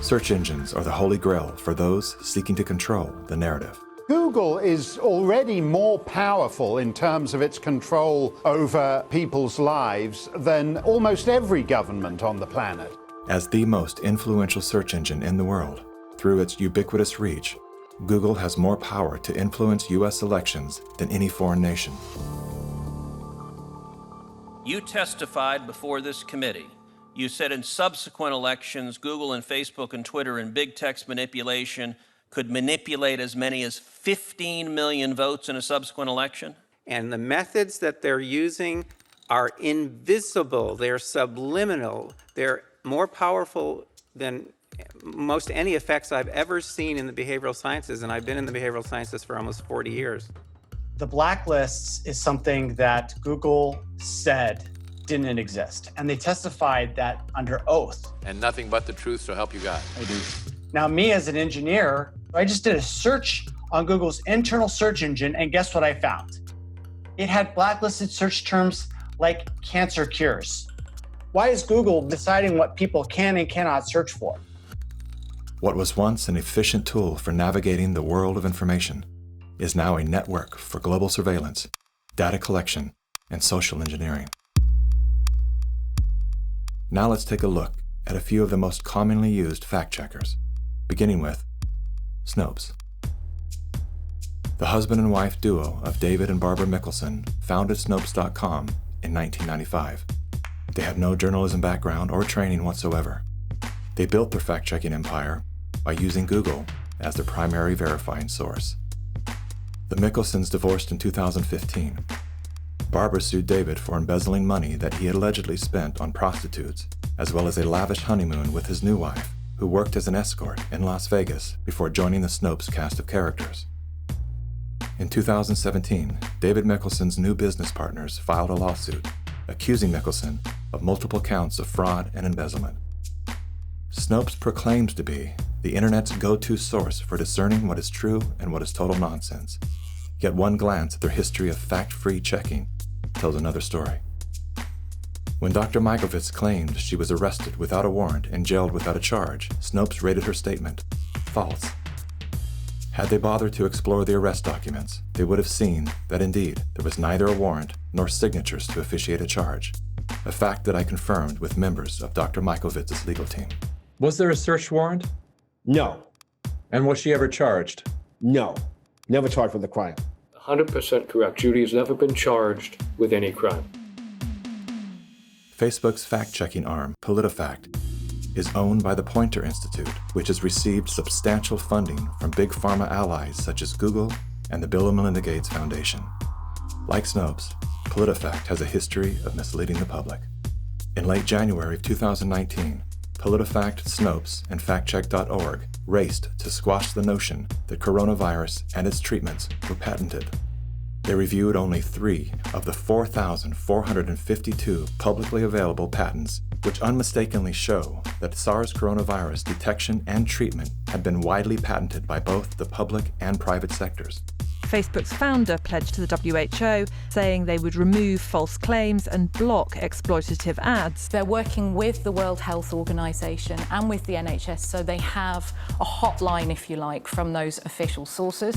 Search engines are the holy grail for those seeking to control the narrative. Google is already more powerful in terms of its control over people's lives than almost every government on the planet. As the most influential search engine in the world, through its ubiquitous reach, Google has more power to influence U.S. elections than any foreign nation. You testified before this committee. You said in subsequent elections, Google and Facebook and Twitter and big text manipulation could manipulate as many as 15 million votes in a subsequent election? And the methods that they're using are invisible, they're subliminal, they're more powerful than most any effects I've ever seen in the behavioral sciences, and I've been in the behavioral sciences for almost 40 years. The blacklists is something that Google said didn't exist, and they testified that under oath. And nothing but the truth, so help you God. I do. Now, me as an engineer, I just did a search on Google's internal search engine, and guess what I found? It had blacklisted search terms like cancer cures. Why is Google deciding what people can and cannot search for? What was once an efficient tool for navigating the world of information is now a network for global surveillance, data collection, and social engineering. Now let's take a look at a few of the most commonly used fact checkers, beginning with Snopes. The husband and wife duo of David and Barbara Mickelson founded Snopes.com in 1995. They had no journalism background or training whatsoever. They built their fact-checking empire by using Google as their primary verifying source. The Mickelsons divorced in 2015. Barbara sued David for embezzling money that he had allegedly spent on prostitutes, as well as a lavish honeymoon with his new wife, who worked as an escort in Las Vegas before joining the Snopes cast of characters. In 2017, David Mickelson's new business partners filed a lawsuit accusing Mickelson of multiple counts of fraud and embezzlement. Snopes proclaims to be the internet's go-to source for discerning what is true and what is total nonsense. Yet one glance at their history of fact-free checking tells another story. When Dr. Mikovits claimed she was arrested without a warrant and jailed without a charge, Snopes rated her statement false. Had they bothered to explore the arrest documents, they would have seen that indeed there was neither a warrant nor signatures to officiate a charge, a fact that I confirmed with members of Dr. Mikovits' legal team. Was there a search warrant? No. And was she ever charged? No. Never charged with a crime. 100% correct. Judy has never been charged with any crime. Facebook's fact-checking arm, PolitiFact, is owned by the Poynter Institute, which has received substantial funding from big pharma allies such as Google and the Bill and Melinda Gates Foundation. Like Snopes, PolitiFact has a history of misleading the public. In late January of 2019, PolitiFact, Snopes, and FactCheck.org raced to squash the notion that coronavirus and its treatments were patented. They reviewed only 3 of the 4,452 publicly available patents, which unmistakably show that SARS coronavirus detection and treatment had been widely patented by both the public and private sectors. Facebook's founder pledged to the WHO, saying they would remove false claims and block exploitative ads. They're working with the World Health Organization and with the NHS, so they have a hotline, if you like, from those official sources.